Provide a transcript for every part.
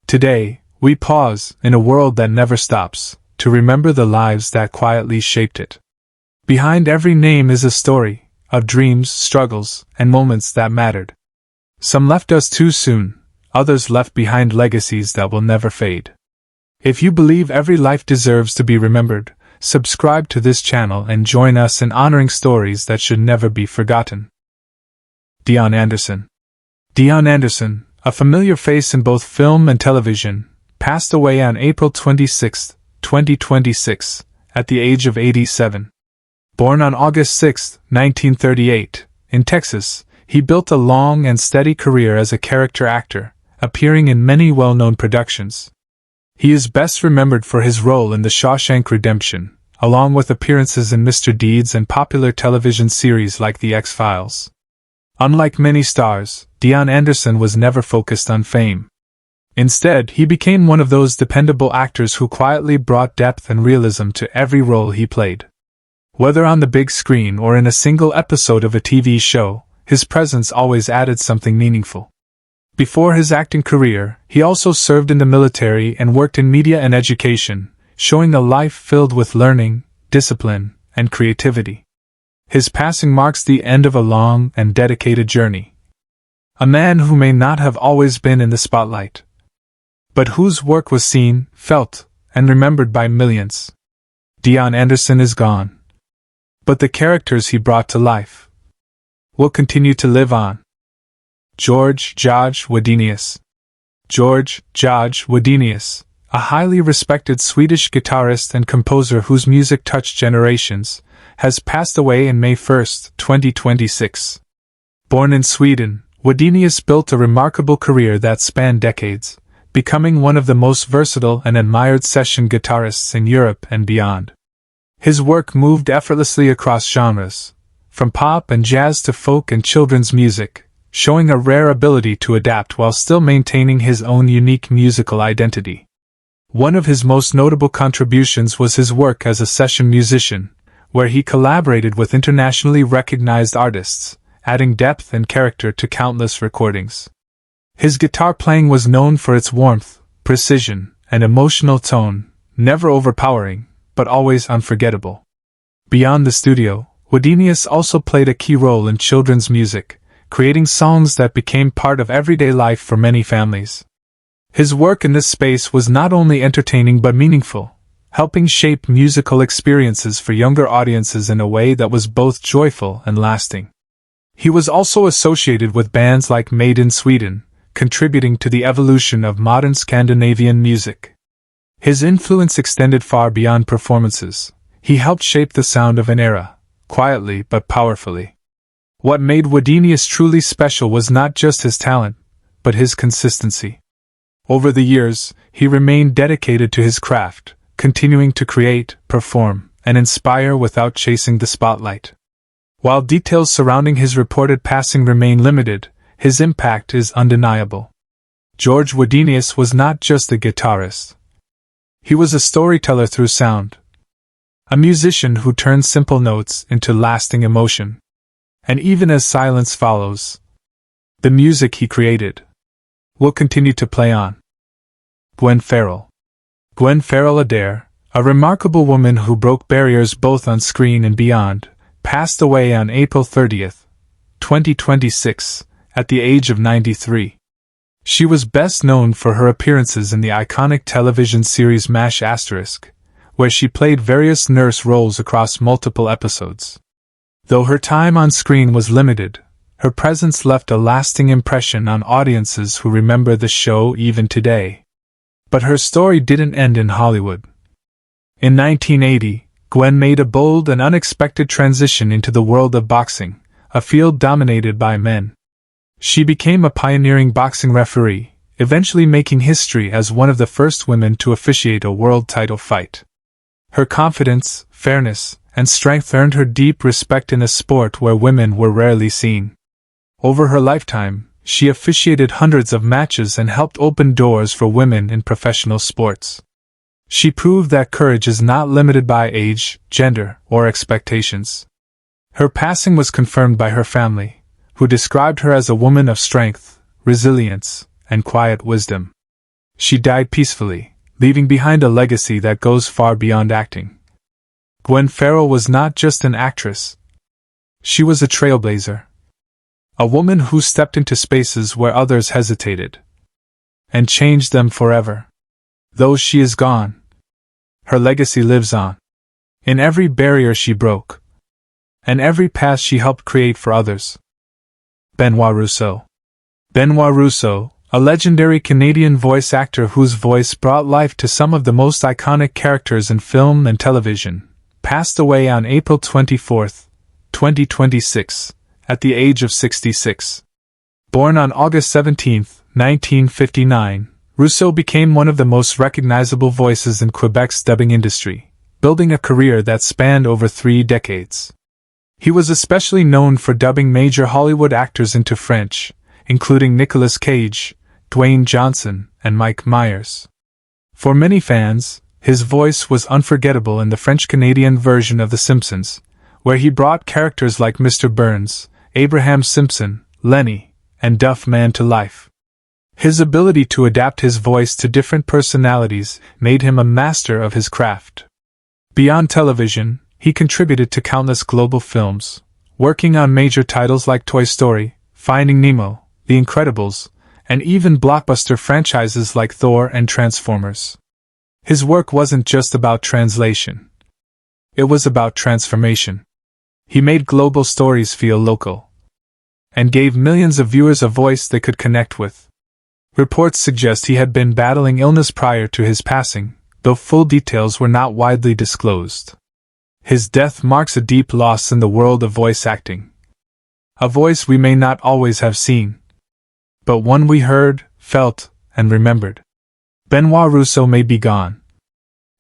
Today, we pause, in a world that never stops, to remember the lives that quietly shaped it. Behind every name is a story, of dreams, struggles, and moments that mattered. Some left us too soon, others left behind legacies that will never fade. If you believe every life deserves to be remembered, subscribe to this channel and join us in honoring stories that should never be forgotten. Dion Anderson. Dion Anderson, a familiar face in both film and television, passed away on April 26, 2026, at the age of 87. Born on August 6, 1938, in Texas, he built a long and steady career as a character actor, appearing in many well-known productions. He is best remembered for his role in The Shawshank Redemption, along with appearances in Mr. Deeds and popular television series like The X-Files. Unlike many stars, Dion Anderson was never focused on fame. Instead, he became one of those dependable actors who quietly brought depth and realism to every role he played. Whether on the big screen or in a single episode of a TV show, his presence always added something meaningful. Before his acting career, he also served in the military and worked in media and education, showing a life filled with learning, discipline, and creativity. His passing marks the end of a long and dedicated journey. A man who may not have always been in the spotlight, but whose work was seen, felt, and remembered by millions. Dion Anderson is gone, but the characters he brought to life will continue to live on. George Wedenius. George Wedenius, a highly respected Swedish guitarist and composer whose music touched generations, has passed away on May 1, 2026. Born in Sweden, Wedenius built a remarkable career that spanned decades, becoming one of the most versatile and admired session guitarists in Europe and beyond. His work moved effortlessly across genres, from pop and jazz to folk and children's music, showing a rare ability to adapt while still maintaining his own unique musical identity. One of his most notable contributions was his work as a session musician, where he collaborated with internationally recognized artists, adding depth and character to countless recordings. His guitar playing was known for its warmth, precision, and emotional tone, never overpowering, but always unforgettable. Beyond the studio, Wedenius also played a key role in children's music, creating songs that became part of everyday life for many families. His work in this space was not only entertaining but meaningful, helping shape musical experiences for younger audiences in a way that was both joyful and lasting. He was also associated with bands like Made in Sweden, contributing to the evolution of modern Scandinavian music. His influence extended far beyond performances. He helped shape the sound of an era, quietly but powerfully. What made Wedenius truly special was not just his talent, but his consistency. Over the years, he remained dedicated to his craft, continuing to create, perform, and inspire without chasing the spotlight. While details surrounding his reported passing remain limited, his impact is undeniable. George Wedenius was not just a guitarist. He was a storyteller through sound, a musician who turned simple notes into lasting emotion. And even as silence follows, the music he created will continue to play on. Gwen Farrell. Gwen Farrell Adair, a remarkable woman who broke barriers both on screen and beyond, passed away on April 30, 2026, at the age of 93. She was best known for her appearances in the iconic television series MASH*, where she played various nurse roles across multiple episodes. Though her time on screen was limited, her presence left a lasting impression on audiences who remember the show even today. But her story didn't end in Hollywood. In 1980, Gwen made a bold and unexpected transition into the world of boxing, a field dominated by men. She became a pioneering boxing referee, eventually making history as one of the first women to officiate a world title fight. Her confidence, fairness, and strength earned her deep respect in a sport where women were rarely seen. Over her lifetime, she officiated hundreds of matches and helped open doors for women in professional sports. She proved that courage is not limited by age, gender, or expectations. Her passing was confirmed by her family, who described her as a woman of strength, resilience, and quiet wisdom. She died peacefully, leaving behind a legacy that goes far beyond acting. Gwen Farrell was not just an actress. She was a trailblazer. A woman who stepped into spaces where others hesitated. And changed them forever. Though she is gone, her legacy lives on. In every barrier she broke. And every path she helped create for others. Benoit Rousseau. Benoit Rousseau, a legendary Canadian voice actor whose voice brought life to some of the most iconic characters in film and television, passed away on April 24, 2026, at the age of 66. Born on August 17, 1959, Rousseau became one of the most recognizable voices in Quebec's dubbing industry, building a career that spanned over 3 decades. He was especially known for dubbing major Hollywood actors into French, including Nicolas Cage, Dwayne Johnson, and Mike Myers. For many fans, his voice was unforgettable in the French-Canadian version of The Simpsons, where he brought characters like Mr. Burns, Abraham Simpson, Lenny, and Duff Man to life. His ability to adapt his voice to different personalities made him a master of his craft. Beyond television, he contributed to countless global films, working on major titles like Toy Story, Finding Nemo, The Incredibles, and even blockbuster franchises like Thor and Transformers. His work wasn't just about translation. It was about transformation. He made global stories feel local, and gave millions of viewers a voice they could connect with. Reports suggest he had been battling illness prior to his passing, though full details were not widely disclosed. His death marks a deep loss in the world of voice acting. A voice we may not always have seen, but one we heard, felt, and remembered. Benoit Rousseau may be gone,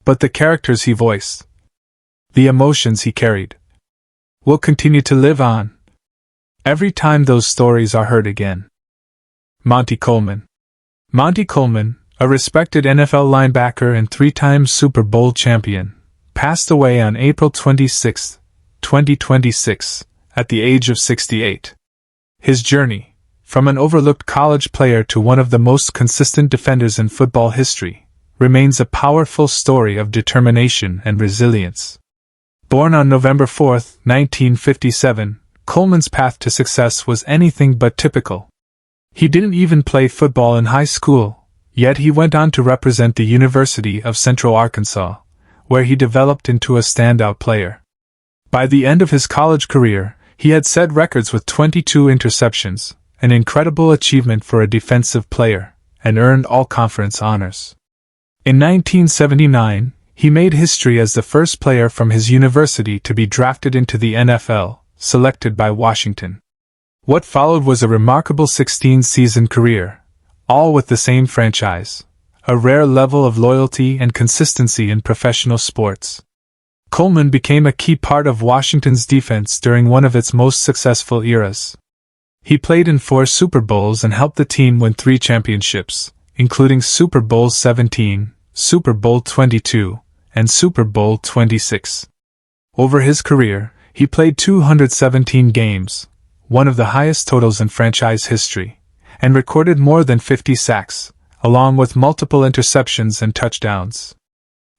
but the characters he voiced, the emotions he carried, will continue to live on, every time those stories are heard again. Monte Coleman. Monte Coleman, a respected NFL linebacker and 3-time Super Bowl champion, passed away on April 26, 2026, at the age of 68. His journey, from an overlooked college player to one of the most consistent defenders in football history, remains a powerful story of determination and resilience. Born on November 4, 1957, Coleman's path to success was anything but typical. He didn't even play football in high school, yet he went on to represent the University of Central Arkansas, where he developed into a standout player. By the end of his college career, he had set records with 22 interceptions, an incredible achievement for a defensive player, and earned all-conference honors. In 1979, he made history as the first player from his university to be drafted into the NFL, selected by Washington. What followed was a remarkable 16-season career, all with the same franchise, a rare level of loyalty and consistency in professional sports. Coleman became a key part of Washington's defense during one of its most successful eras. He played in 4 Super Bowls and helped the team win 3 championships, including Super Bowl XVII, Super Bowl XXII, and Super Bowl XXVI. Over his career, he played 217 games, one of the highest totals in franchise history, and recorded more than 50 sacks, along with multiple interceptions and touchdowns.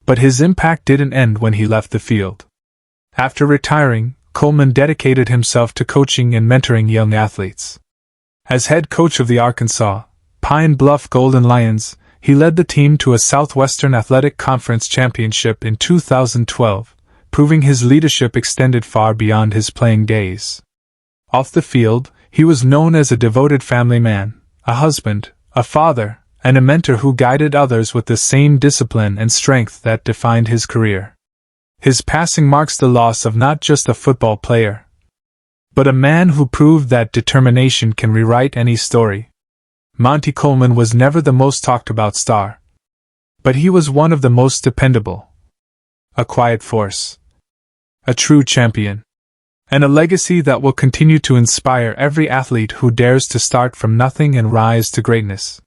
But his impact didn't end when he left the field. After retiring, Coleman dedicated himself to coaching and mentoring young athletes. As head coach of the Arkansas Pine Bluff Golden Lions, he led the team to a Southwestern Athletic Conference championship in 2012, proving his leadership extended far beyond his playing days. Off the field, he was known as a devoted family man, a husband, a father, and a mentor who guided others with the same discipline and strength that defined his career. His passing marks the loss of not just a football player, but a man who proved that determination can rewrite any story. Monte Coleman was never the most talked about star, but he was one of the most dependable. A quiet force, a true champion, and a legacy that will continue to inspire every athlete who dares to start from nothing and rise to greatness.